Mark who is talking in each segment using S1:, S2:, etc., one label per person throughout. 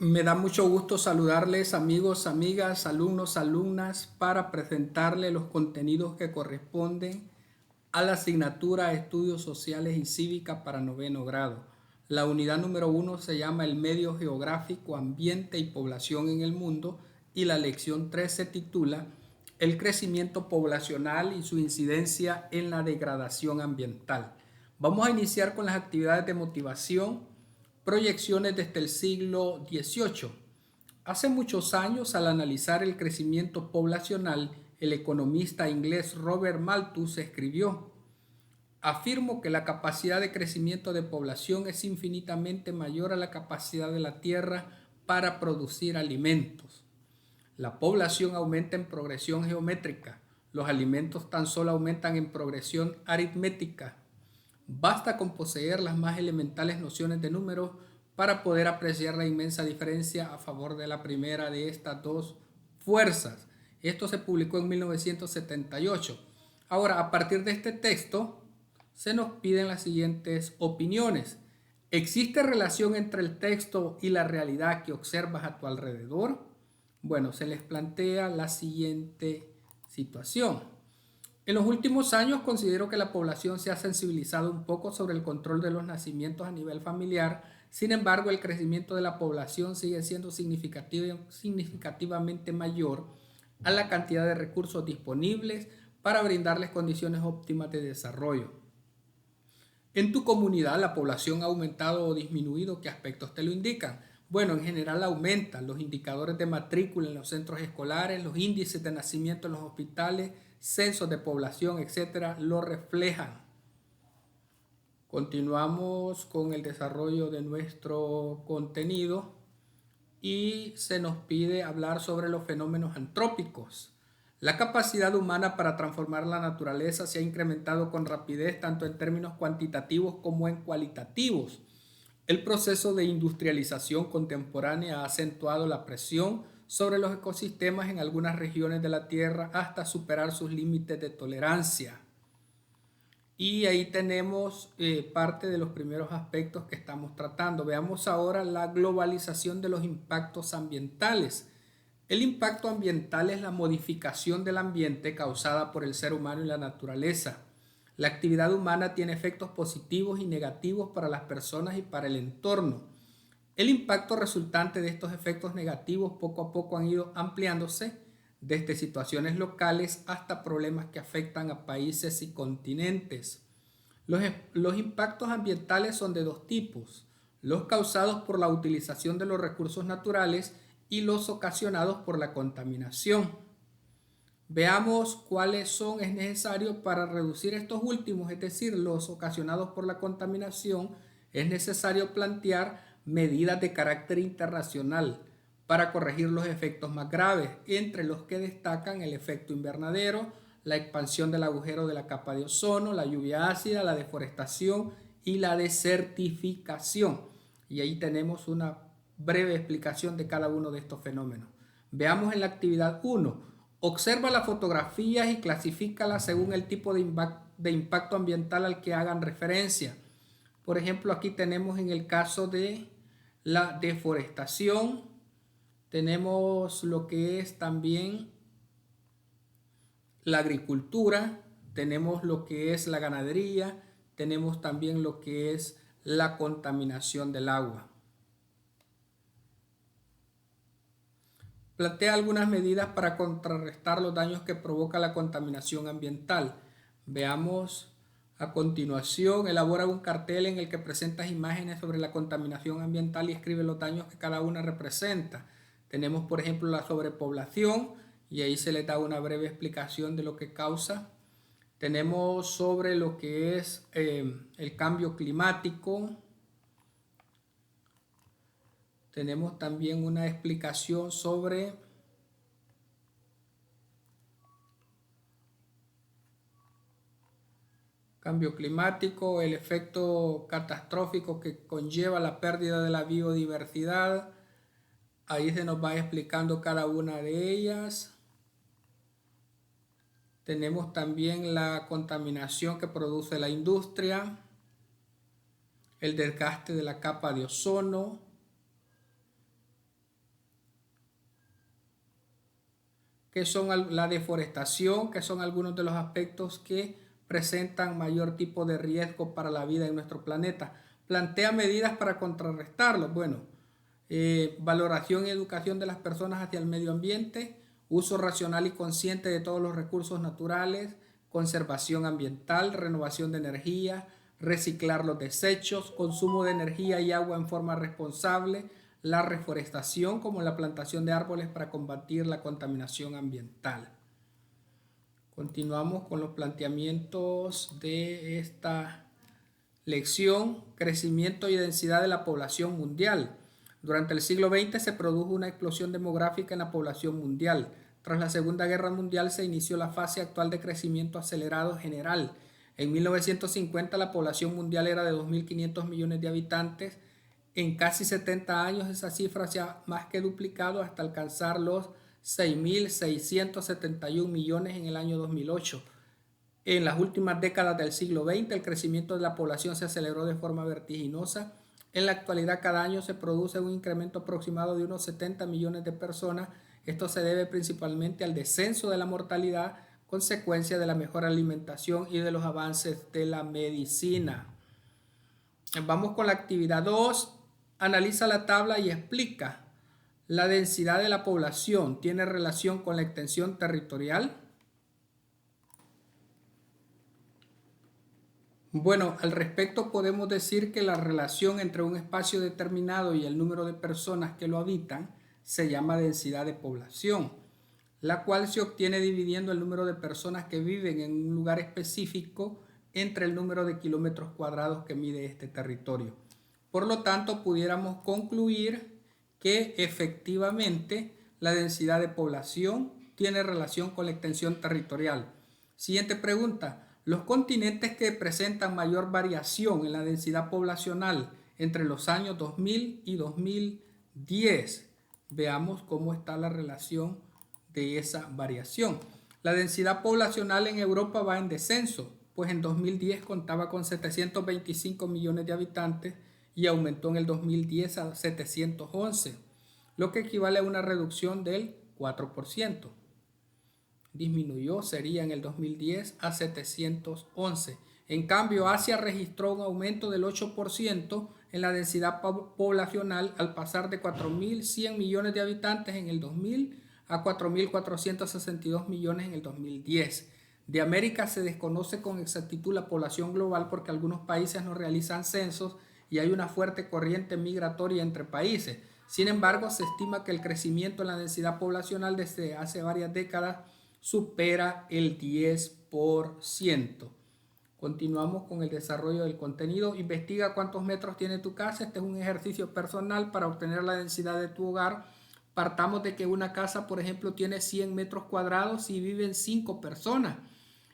S1: Me da mucho gusto saludarles amigos, amigas, alumnos, alumnas para presentarles los contenidos que corresponden a la asignatura Estudios Sociales y Cívica para noveno grado. La unidad número 1 se llama El Medio Geográfico, Ambiente y Población en el Mundo y la lección 3 se titula El crecimiento poblacional y su incidencia en la degradación ambiental. Vamos a iniciar con las actividades de motivación. Proyecciones desde el siglo XVIII. Hace muchos años, al analizar el crecimiento poblacional, el economista inglés Robert Malthus escribió: afirmo que la capacidad de crecimiento de población es infinitamente mayor a la capacidad de la tierra para producir alimentos. La población aumenta en progresión geométrica, los alimentos tan solo aumentan en progresión aritmética. Basta con poseer las más elementales nociones de números para poder apreciar la inmensa diferencia a favor de la primera de estas dos fuerzas. Esto se publicó en 1978. Ahora, a partir de este texto, se nos piden las siguientes opiniones. ¿Existe relación entre el texto y la realidad que observas a tu alrededor? Bueno, se les plantea la siguiente situación. En los últimos años considero que la población se ha sensibilizado un poco sobre el control de los nacimientos a nivel familiar. Sin embargo, el crecimiento de la población sigue siendo significativamente mayor a la cantidad de recursos disponibles para brindarles condiciones óptimas de desarrollo. En tu comunidad, ¿la población ha aumentado o disminuido? ¿Qué aspectos te lo indican? Bueno, en general aumentan los indicadores de matrícula en los centros escolares, los índices de nacimiento en los hospitales, censos de población, etcétera, lo reflejan. Continuamos con el desarrollo de nuestro contenido y se nos pide hablar sobre los fenómenos antrópicos. La capacidad humana para transformar la naturaleza se ha incrementado con rapidez tanto en términos cuantitativos como en cualitativos. El proceso de industrialización contemporánea ha acentuado la presión sobre los ecosistemas en algunas regiones de la Tierra hasta superar sus límites de tolerancia. Y ahí tenemos parte de los primeros aspectos que estamos tratando. Veamos ahora la globalización de los impactos ambientales. El impacto ambiental es la modificación del ambiente causada por el ser humano y la naturaleza. La actividad humana tiene efectos positivos y negativos para las personas y para el entorno. El impacto resultante de estos efectos negativos poco a poco han ido ampliándose desde situaciones locales hasta problemas que afectan a países y continentes. Los impactos ambientales son de dos tipos: los causados por la utilización de los recursos naturales y los ocasionados por la contaminación. Veamos cuáles son, es necesario para reducir estos últimos, es decir, los ocasionados por la contaminación. Es necesario plantear medidas de carácter internacional para corregir los efectos más graves, entre los que destacan el efecto invernadero, la expansión del agujero de la capa de ozono, la lluvia ácida, la deforestación y la desertificación. Y ahí tenemos una breve explicación de cada uno de estos fenómenos. Veamos en la actividad 1. Observa las fotografías y clasifícalas según el tipo de impacto ambiental al que hagan referencia. Por ejemplo, aquí tenemos en el caso de la deforestación, tenemos lo que es también la agricultura, tenemos lo que es la ganadería, tenemos también lo que es la contaminación del agua. Plantea algunas medidas para contrarrestar los daños que provoca la contaminación ambiental. Veamos a continuación. Elabora un cartel en el que presentas imágenes sobre la contaminación ambiental y escribe los daños que cada una representa. Tenemos, por ejemplo, la sobrepoblación y ahí se le da una breve explicación de lo que causa. Tenemos sobre lo que es el cambio climático. Tenemos también una explicación sobre cambio climático, el efecto catastrófico que conlleva la pérdida de la biodiversidad. Ahí se nos va explicando cada una de ellas. Tenemos también la contaminación que produce la industria, el desgaste de la capa de ozono, que son la deforestación, que son algunos de los aspectos que presentan mayor tipo de riesgo para la vida en nuestro planeta. Plantea medidas para contrarrestarlo. Bueno, valoración y educación de las personas hacia el medio ambiente, uso racional y consciente de todos los recursos naturales, conservación ambiental, renovación de energía, reciclar los desechos, consumo de energía y agua en forma responsable, la reforestación como la plantación de árboles para combatir la contaminación ambiental. Continuamos con los planteamientos de esta lección: crecimiento y densidad de la población mundial. Durante el siglo XX se produjo una explosión demográfica en la población mundial. Tras la Segunda Guerra Mundial se inició la fase actual de crecimiento acelerado general. En 1950 la población mundial era de 2.500 millones de habitantes. En casi 70 años esa cifra se ha más que duplicado hasta alcanzar los 6.671 millones en el año 2008. En las últimas décadas del siglo XX, el crecimiento de la población se aceleró de forma vertiginosa. En la actualidad, cada año se produce un incremento aproximado de unos 70 millones de personas. Esto se debe principalmente al descenso de la mortalidad, consecuencia de la mejor alimentación y de los avances de la medicina. Vamos con la actividad 2. Analiza la tabla y explica. La densidad de la población tiene relación con la extensión territorial. Bueno, al respecto podemos decir que la relación entre un espacio determinado y el número de personas que lo habitan se llama densidad de población, la cual se obtiene dividiendo el número de personas que viven en un lugar específico entre el número de kilómetros cuadrados que mide este territorio. Por lo tanto, pudiéramos concluir que efectivamente la densidad de población tiene relación con la extensión territorial. Siguiente pregunta. Los continentes que presentan mayor variación en la densidad poblacional entre los años 2000 y 2010. Veamos cómo está la relación de esa variación. La densidad poblacional en Europa va en descenso, pues en 2010 contaba con 725 millones de habitantes y aumentó en el 2010 a 711, lo que equivale a una reducción del 4%. Disminuyó, sería en el 2010 a 711. En cambio, Asia registró un aumento del 8% en la densidad poblacional al pasar de 4.100 millones de habitantes en el 2000 a 4.462 millones en el 2010. De América se desconoce con exactitud la población global porque algunos países no realizan censos y hay una fuerte corriente migratoria entre países. Sin embargo, se estima que el crecimiento en la densidad poblacional desde hace varias décadas supera el 10%. Continuamos con el desarrollo del contenido. Investiga cuántos metros tiene tu casa. Este es un ejercicio personal para obtener la densidad de tu hogar. Partamos de que una casa, por ejemplo, tiene 100 metros cuadrados y viven 5 personas.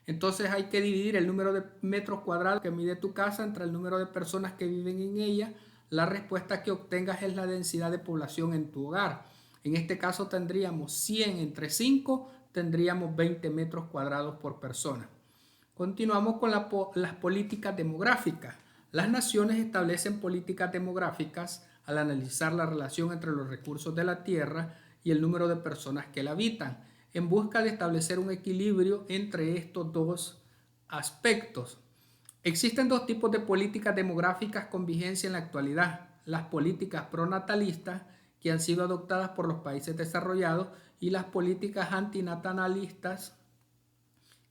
S1: Entonces hay que dividir el número de metros cuadrados que mide tu casa entre el número de personas que viven en ella. La respuesta que obtengas es la densidad de población en tu hogar. En este caso tendríamos 100 entre 5, tendríamos 20 metros cuadrados por persona. Continuamos con las políticas demográficas. Las naciones establecen políticas demográficas al analizar la relación entre los recursos de la tierra y el número de personas que la habitan, en busca de establecer un equilibrio entre estos dos aspectos. Existen dos tipos de políticas demográficas con vigencia en la actualidad: las políticas pronatalistas, que han sido adoptadas por los países desarrollados, y las políticas antinatalistas,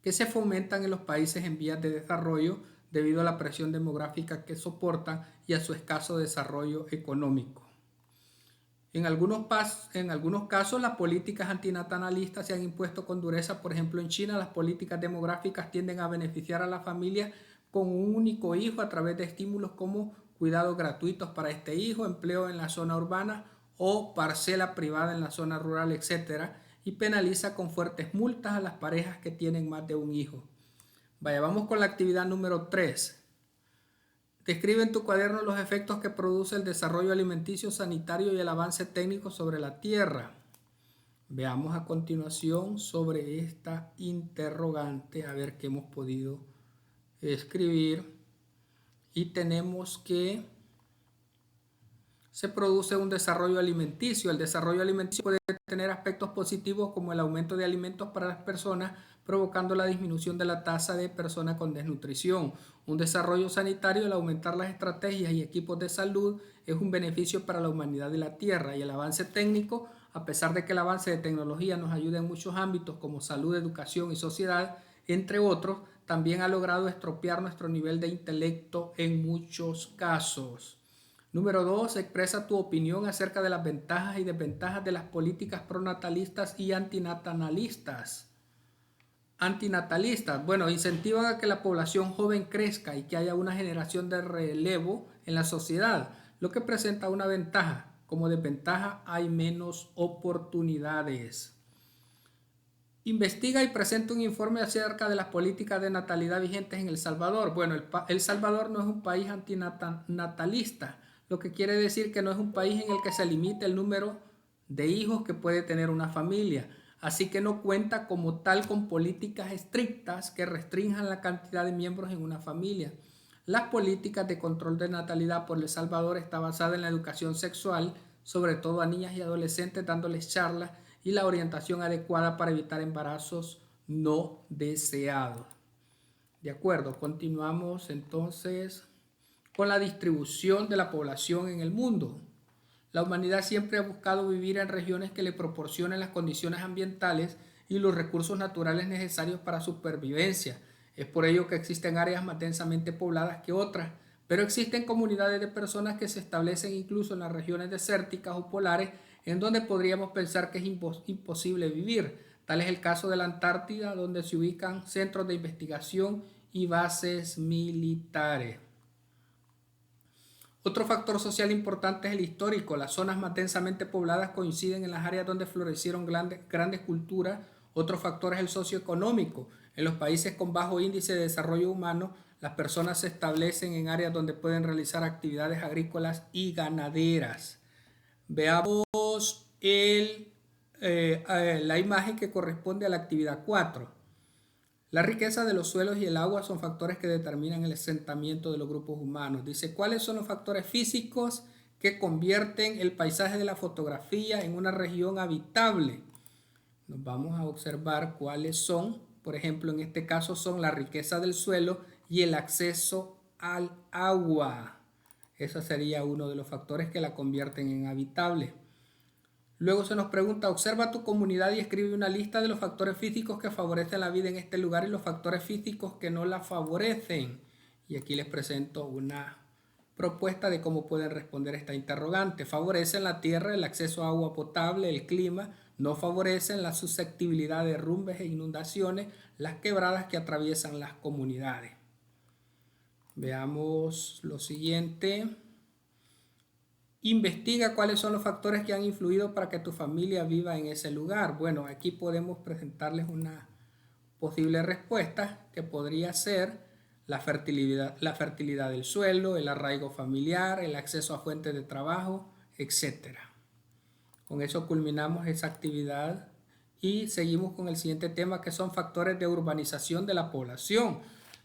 S1: que se fomentan en los países en vías de desarrollo debido a la presión demográfica que soportan y a su escaso desarrollo económico. En algunos casos, las políticas antinatalistas se han impuesto con dureza. Por ejemplo, en China, las políticas demográficas tienden a beneficiar a la familia con un único hijo a través de estímulos como cuidados gratuitos para este hijo, empleo en la zona urbana o parcela privada en la zona rural, etc. Y penaliza con fuertes multas a las parejas que tienen más de un hijo. Vaya, vamos con la actividad número 3. Describe en tu cuaderno los efectos que produce el desarrollo alimenticio, sanitario y el avance técnico sobre la tierra. Veamos a continuación sobre esta interrogante, a ver qué hemos podido escribir. Y tenemos que se produce un desarrollo alimenticio. El desarrollo alimenticio puede tener aspectos positivos como el aumento de alimentos para las personas, provocando la disminución de la tasa de personas con desnutrición. Un desarrollo sanitario, al aumentar las estrategias y equipos de salud, es un beneficio para la humanidad y la Tierra. Y el avance técnico, a pesar de que el avance de tecnología nos ayuda en muchos ámbitos como salud, educación y sociedad, entre otros, también ha logrado estropear nuestro nivel de intelecto en muchos casos. Número 2. Expresa tu opinión acerca de las ventajas y desventajas de las políticas pronatalistas y antinatalistas. Bueno, incentivan a que la población joven crezca y que haya una generación de relevo en la sociedad, lo que presenta una ventaja. Como desventaja, hay menos oportunidades. Investiga y presenta un informe acerca de las políticas de natalidad vigentes en El Salvador. Bueno, El Salvador no es un país antinatalista, lo que quiere decir que no es un país en el que se limite el número de hijos que puede tener una familia. Así que no cuenta como tal con políticas estrictas que restrinjan la cantidad de miembros en una familia. Las políticas de control de natalidad por El Salvador está basada en la educación sexual, sobre todo a niñas y adolescentes, dándoles charlas y la orientación adecuada para evitar embarazos no deseados. De acuerdo, continuamos entonces con la distribución de la población en el mundo. La humanidad siempre ha buscado vivir en regiones que le proporcionen las condiciones ambientales y los recursos naturales necesarios para supervivencia. Es por ello que existen áreas más densamente pobladas que otras, pero existen comunidades de personas que se establecen incluso en las regiones desérticas o polares, en donde podríamos pensar que es imposible vivir. Tal es el caso de la Antártida, donde se ubican centros de investigación y bases militares. Otro factor social importante es el histórico. Las zonas más densamente pobladas coinciden en las áreas donde florecieron grandes culturas. Otro factor es el socioeconómico. En los países con bajo índice de desarrollo humano, las personas se establecen en áreas donde pueden realizar actividades agrícolas y ganaderas. Veamos la imagen que corresponde a la actividad 4. La riqueza de los suelos y el agua son factores que determinan el asentamiento de los grupos humanos. Dice, ¿cuáles son los factores físicos que convierten el paisaje de la fotografía en una región habitable? Nos vamos a observar cuáles son. Por ejemplo, en este caso son la riqueza del suelo y el acceso al agua. Ese sería uno de los factores que la convierten en habitable. Luego se nos pregunta, observa tu comunidad y escribe una lista de los factores físicos que favorecen la vida en este lugar y los factores físicos que no la favorecen. Y aquí les presento una propuesta de cómo pueden responder esta interrogante. Favorecen la tierra, el acceso a agua potable, el clima. No favorecen la susceptibilidad de derrumbes e inundaciones, las quebradas que atraviesan las comunidades. Veamos lo siguiente. Investiga cuáles son los factores que han influido para que tu familia viva en ese lugar. Bueno, aquí podemos presentarles una posible respuesta que podría ser la fertilidad del suelo, el arraigo familiar, el acceso a fuentes de trabajo, etc. Con eso culminamos esa actividad y seguimos con el siguiente tema, que son factores de urbanización de la población.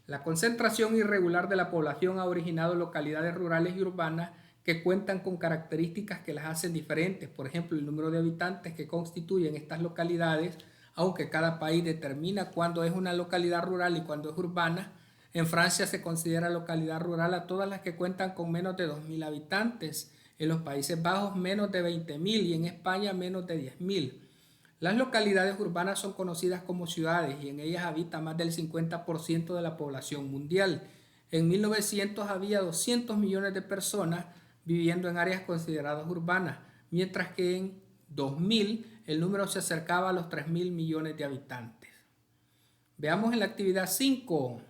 S1: La concentración irregular de la población ha originado localidades rurales y urbanas que cuentan con características que las hacen diferentes. Por ejemplo, el número de habitantes que constituyen estas localidades, aunque cada país determina cuándo es una localidad rural y cuándo es urbana. En Francia se considera localidad rural a todas las que cuentan con menos de 2.000 habitantes. En los Países Bajos menos de 20.000 y en España menos de 10.000. Las localidades urbanas son conocidas como ciudades y en ellas habita más del 50% de la población mundial. En 1900 había 200 millones de personas viviendo en áreas consideradas urbanas, mientras que en 2000 el número se acercaba a los 3.000 millones de habitantes. Veamos en la actividad 5.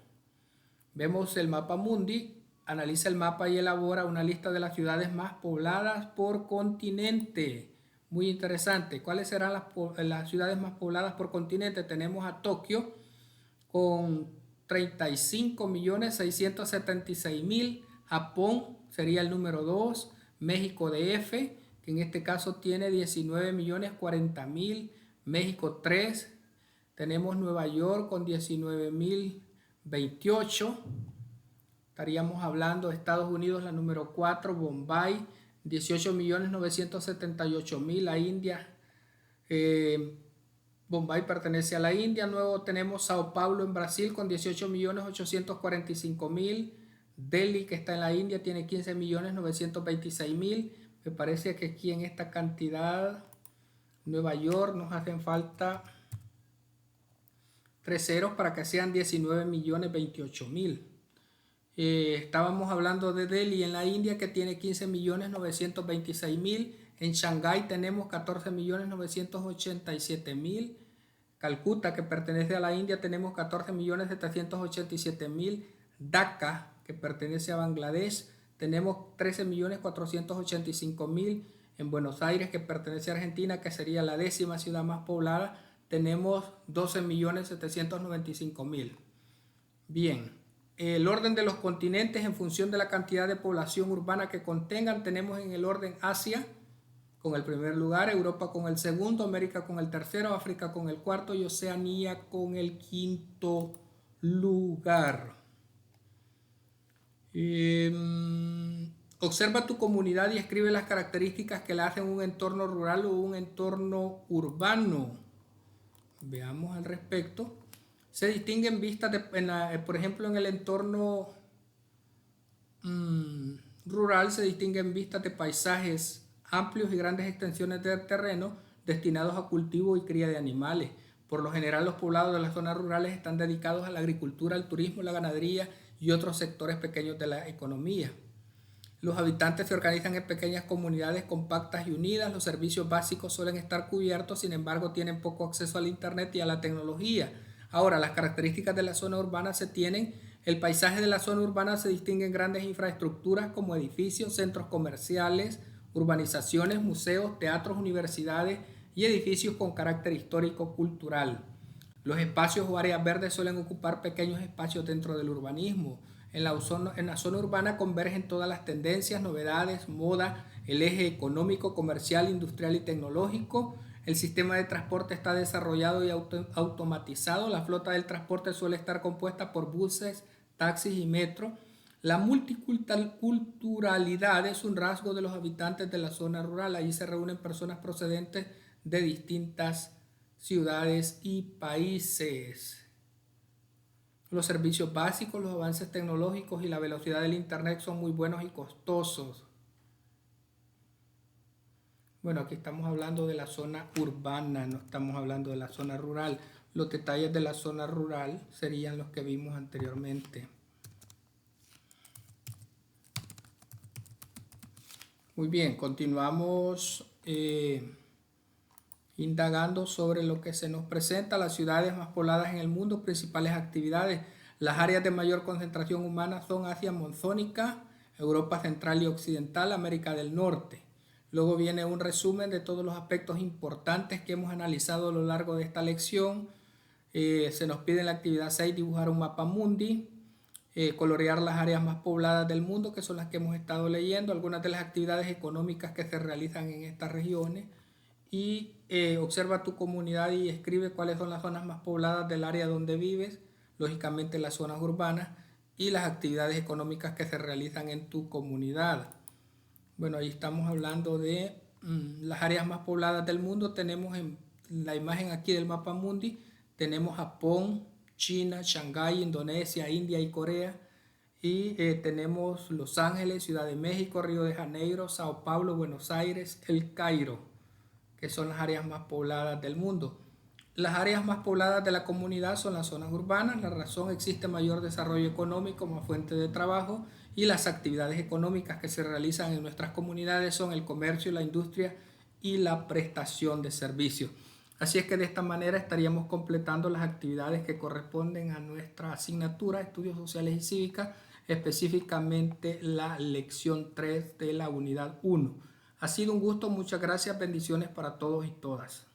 S1: Vemos el mapa mundi, analiza el mapa y elabora una lista de las ciudades más pobladas por continente. Muy interesante. ¿Cuáles serán las ciudades más pobladas por continente? Tenemos a Tokio con 35.676.000. Japón sería el número 2. México DF, que en este caso tiene 19.040.000. México 3. Tenemos Nueva York con 19.028. Estaríamos hablando de Estados Unidos, la número 4, Bombay, 18.978.000. La India, Bombay pertenece a la India. Luego tenemos Sao Paulo en Brasil con 18.845.000. Delhi, que está en la India, tiene 15.926.000. Me parece que aquí en esta cantidad, Nueva York, nos hacen falta 3 ceros para que sean 19.028.000. Estábamos hablando de Delhi en la India, que tiene 15.926.000. En Shanghái tenemos 14.987.000. Calcuta, que pertenece a la India, tenemos 14.787.000. Dhaka, que pertenece a Bangladesh, tenemos 13.485.000. En Buenos Aires, que pertenece a Argentina, que sería la 10ª ciudad más poblada, tenemos 12.795.000. Bien, el orden de los continentes en función de la cantidad de población urbana que contengan, tenemos en el orden Asia con el primer lugar, Europa con el segundo, América con el tercero, África con el cuarto y Oceanía con el quinto lugar. Observa tu comunidad y escribe las características que la hacen un entorno rural o un entorno urbano. Veamos al respecto. Se distinguen vistas, por ejemplo, en el entorno rural se distinguen vistas de paisajes amplios y grandes extensiones de terreno destinados a cultivo y cría de animales. Por lo general, los poblados de las zonas rurales están dedicados a la agricultura, al turismo, la ganadería y otros sectores pequeños de la economía. Los habitantes se organizan en pequeñas comunidades compactas y unidas. Los servicios básicos suelen estar cubiertos, sin embargo, tienen poco acceso al internet y a la tecnología. Ahora, las características de la zona urbana se tienen. El paisaje de la zona urbana se distingue en grandes infraestructuras como edificios, centros comerciales, urbanizaciones, museos, teatros, universidades y edificios con carácter histórico-cultural. Los espacios o áreas verdes suelen ocupar pequeños espacios dentro del urbanismo. En la zona urbana convergen todas las tendencias, novedades, moda, el eje económico, comercial, industrial y tecnológico. El sistema de transporte está desarrollado y automatizado. La flota del transporte suele estar compuesta por buses, taxis y metro. La multiculturalidad es un rasgo de los habitantes de la zona rural. Allí se reúnen personas procedentes de distintas ciudades y países. Los servicios básicos, los avances tecnológicos y la velocidad del internet son muy buenos y costosos. Bueno, aquí estamos hablando de la zona urbana, no estamos hablando de la zona rural. Los detalles de la zona rural serían los que vimos anteriormente. Muy bien, continuamos indagando sobre lo que se nos presenta. Las ciudades más pobladas en el mundo, principales actividades. Las áreas de mayor concentración humana son Asia monzónica, Europa central y occidental, América del Norte. Luego viene un resumen de todos los aspectos importantes que hemos analizado a lo largo de esta lección. Se nos pide en la actividad 6 dibujar un mapa mundi. Colorear las áreas más pobladas del mundo, que son las que hemos estado leyendo, algunas de las actividades económicas que se realizan en estas regiones, y observa tu comunidad y escribe cuáles son las zonas más pobladas del área donde vives, lógicamente las zonas urbanas, y las actividades económicas que se realizan en tu comunidad. Bueno, ahí estamos hablando de las áreas más pobladas del mundo. Tenemos en la imagen aquí del mapa mundi, tenemos Japón, China, Shanghái, Indonesia, India y Corea. Y tenemos Los Ángeles, Ciudad de México, Río de Janeiro, Sao Paulo, Buenos Aires, El Cairo, que son las áreas más pobladas del mundo. Las áreas más pobladas de la comunidad son las zonas urbanas. La razón: existe mayor desarrollo económico, más fuente de trabajo, y las actividades económicas que se realizan en nuestras comunidades son el comercio, la industria y la prestación de servicios. Así es que de esta manera estaríamos completando las actividades que corresponden a nuestra asignatura Estudios Sociales y Cívicas, específicamente la lección 3 de la unidad 1. Ha sido un gusto, muchas gracias, bendiciones para todos y todas.